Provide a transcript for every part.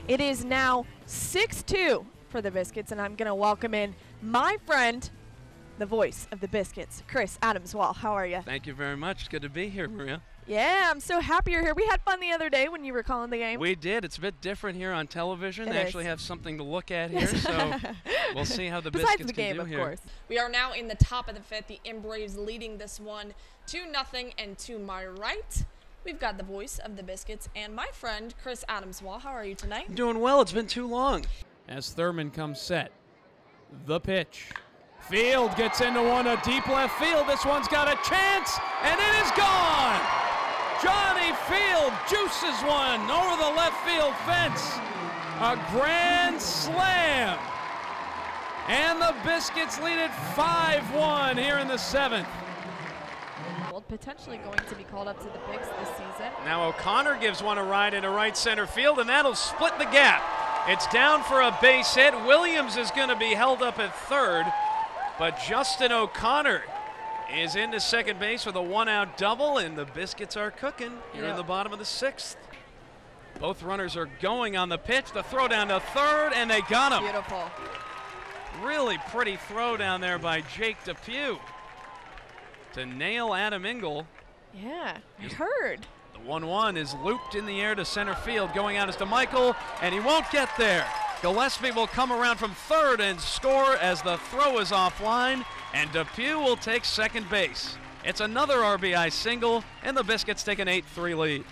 It is now 6-2 for the Biscuits, and I'm going to welcome in my friend, the voice of the Biscuits, Chris Adams-Wall. How are you? Thank you very much. It's good to be here, Maria. Yeah, I'm so happy you're here. We had fun the other day when you were calling the game. We did. It's a bit different here on television. It They actually is. have something to look at here, so we'll see how the Besides Biscuits the game, can do of here. course. We are now in the top of the fifth. The Braves leading this one 2-0, and to my right, we've got the voice of the Biscuits and my friend Chris Adams-Wall. How are you tonight? Doing well. It's been too long. As Thurman comes set. The pitch. Field gets into one, a deep left field. This one's got a chance, and it is gone! Johnny Field juices one over the left field fence. A grand slam. And the Biscuits lead it 5-1 here in the seventh. Potentially going to be called up to the Bigs this season. Now O'Connor gives one a ride into right center field, and that'll split the gap. It's down for a base hit. Williams is going to be held up at third, but Justin O'Connor is into second base with a one-out double, and the Biscuits are cooking here in the bottom of the sixth. Both runners are going on the pitch. The throw down to third, and they got him. Beautiful. Really pretty throw down there by Jake Depew to nail Adam Engel. Yeah, I heard. The 1-1 is looped in the air to center field. Going out is DeMichael, and he won't get there. Gillespie will come around from third and score as the throw is offline, and Depew will take second base. It's another RBI single, and the Biscuits take an 8-3 lead.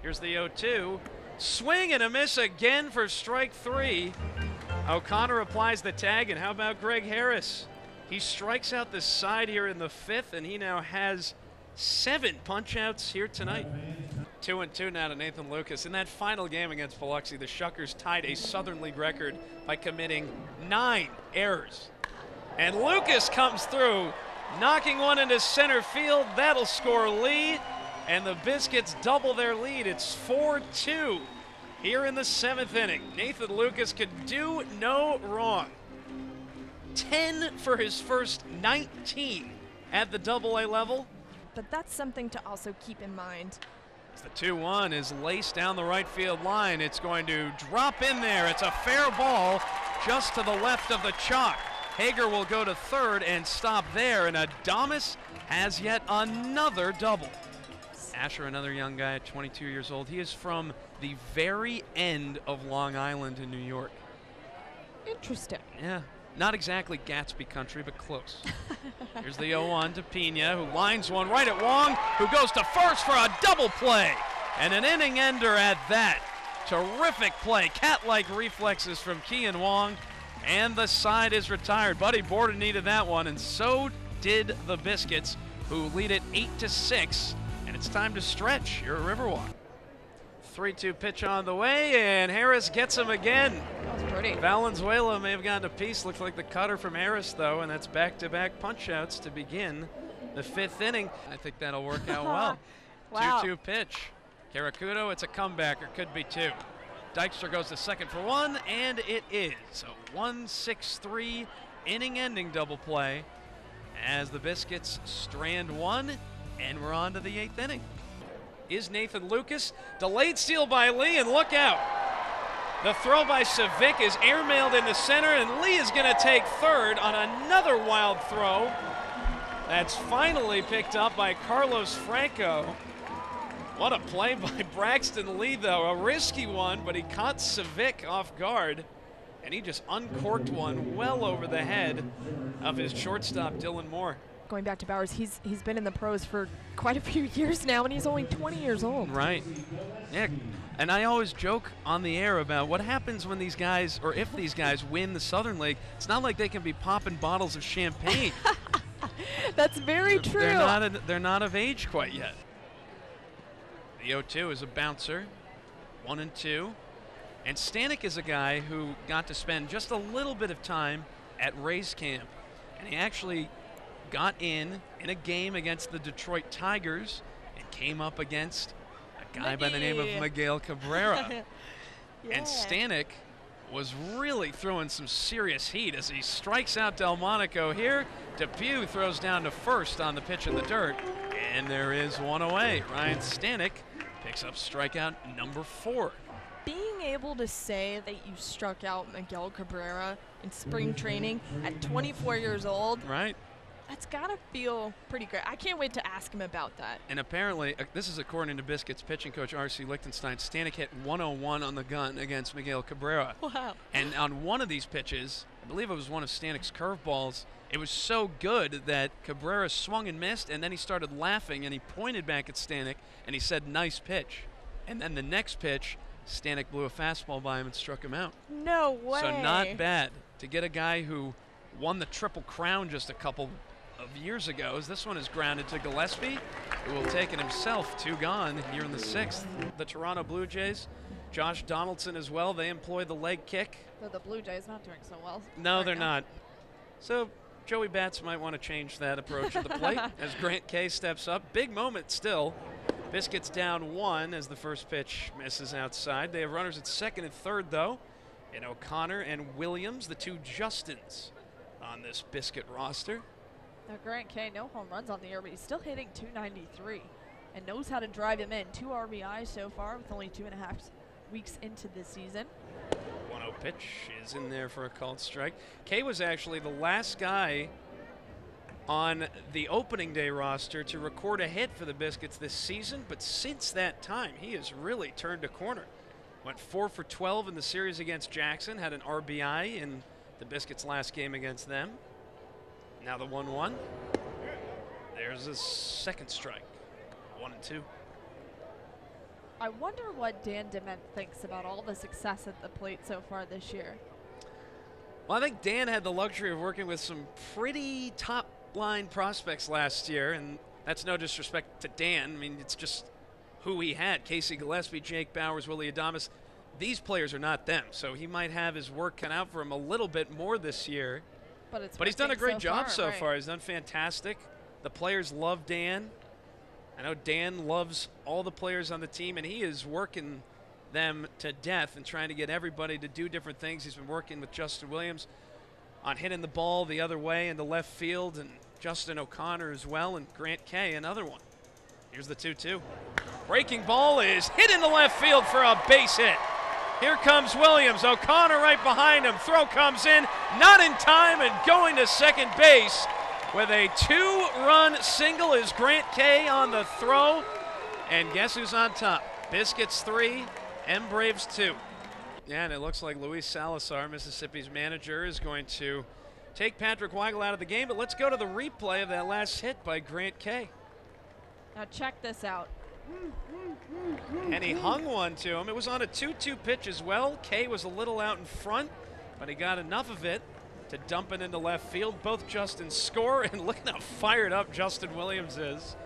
Here's the 0-2. Swing and a miss again for strike three. O'Connor applies the tag, and how about Greg Harris? He strikes out the side here in the fifth, and he now has 7 punch-outs here tonight. 2-2 now to Nathan Lucas. In that final game against Biloxi, the Shuckers tied a Southern League record by committing 9 errors. And Lucas comes through, knocking one into center field. That'll score Lee, and the Biscuits double their lead. It's 4-2 here in the 7th inning. Nathan Lucas could do no wrong. 10 for his first 19 at the Double-A level. But that's something to also keep in mind. The 2-1 is laced down the right field line. It's going to drop in there. It's a fair ball just to the left of the chalk. Hager will go to third and stop there, and Adames has yet another double. Asher, another young guy at 22 years old. He is from the very end of Long Island in New York. Interesting. Yeah. Not exactly Gatsby country, but close. Here's the 0-1 to Pena, who lines one right at Wong, who goes to first for a double play. And an inning ender at that. Terrific play. Cat-like reflexes from Kean Wong. And the side is retired. Buddy Borden needed that one, and so did the Biscuits, who lead it 8-6. And it's time to stretch here at Riverwalk. 3-2 pitch on the way, and Harris gets him again. That was pretty. Valenzuela may have gotten a piece. Looks like the cutter from Harris, though, and that's back-to-back punch-outs to begin the 5th inning. I think that'll work out well. Wow. 2-2 pitch. Caracudo, it's a comeback, or could be 2. Dykstra goes to second for 1, and it is a 1-6-3 inning-ending double play as the Biscuits strand 1, and we're on to the 8th inning. Is Nathan Lucas. Delayed steal by Lee, and look out. The throw by Savic is airmailed into center, and Lee is going to take third on another wild throw. That's finally picked up by Carlos Franco. What a play by Braxton Lee, though. A risky one, but he caught Savic off guard, and he just uncorked one well over the head of his shortstop, Dylan Moore. Going back to Bowers, he's been in the pros for quite a few years now, and he's only 20 years old. Right. Yeah, and I always joke on the air about what happens when these guys, or if these guys win the Southern League. It's not like they can be popping bottles of champagne. That's very true. They're not of age quite yet. The 0-2 is a bouncer, 1-2. And Stanek is a guy who got to spend just a little bit of time at Rays camp, and he actually got in a game against the Detroit Tigers and came up against a guy by the name of Miguel Cabrera. Yeah. And Stanek was really throwing some serious heat as he strikes out Delmonico here. Depew throws down to first on the pitch in the dirt, and there is one away. Ryan Stanek picks up strikeout number 4. Being able to say that you struck out Miguel Cabrera in spring training at 24 years old, Right. that's got to feel pretty great. I can't wait to ask him about that. And apparently, this is according to Biscuits pitching coach R.C. Lichtenstein, Stanek hit 101 on the gun against Miguel Cabrera. Wow. And on one of these pitches, I believe it was one of Stanek's curveballs, it was so good that Cabrera swung and missed, and then he started laughing, and he pointed back at Stanek, and he said, "Nice pitch." And then the next pitch, Stanek blew a fastball by him and struck him out. No way. So not bad. To get a guy who won the Triple Crown just a couple of years ago, as this one is grounded to Gillespie, who will take it himself. 2 gone here in the 6th. The Toronto Blue Jays, Josh Donaldson as well, they employ the leg kick. Though the Blue Jays not doing so well. No, right they're now. not. So Joey Bats might want to change that approach at the plate as Grant Kay steps up. Big moment still. Biscuits down 1 as the first pitch misses outside. They have runners at second and third, though, in O'Connor and Williams, the 2 Justins on this Biscuit roster. Now Grant Kay, no home runs on the year, but he's still hitting .293 and knows how to drive him in. 2 RBIs so far with only 2.5 weeks into the season. 1-0 pitch is in there for a called strike. Kay was actually the last guy on the opening day roster to record a hit for the Biscuits this season, but since that time, he has really turned a corner. Went 4 for 12 in the series against Jackson, had an RBI in the Biscuits' last game against them. Now the 1-1. There's a second strike. 1-2. I wonder what Dan Dement thinks about all the success at the plate so far this year. Well, I think Dan had the luxury of working with some pretty top-line prospects last year, and that's no disrespect to Dan. I mean, it's just who he had. Casey Gillespie, Jake Bowers, Willie Adames. These players are not them, so he might have his work cut out for him a little bit more this year. But He's done a great so job far, so right. far. He's done fantastic. The players love Dan. I know Dan loves all the players on the team, and he is working them to death and trying to get everybody to do different things. He's been working with Justin Williams on hitting the ball the other way into left field, and Justin O'Connor as well, and Grant Kay, another one. Here's the 2-2. Breaking ball is hit into left field for a base hit. Here comes Williams. O'Connor right behind him. Throw comes in, not in time, and going to second base with a 2-run single is Grant Kay on the throw. And guess who's on top? Biscuits 3, M Braves 2. Yeah, and it looks like Luis Salazar, Mississippi's manager, is going to take Patrick Weigel out of the game. But let's go to the replay of that last hit by Grant Kay. Now check this out. And he hung one to him. It was on a 2-2 pitch as well. Kay was a little out in front, but he got enough of it to dump it into left field. Both Justins score, and look how fired up Justin Williams is.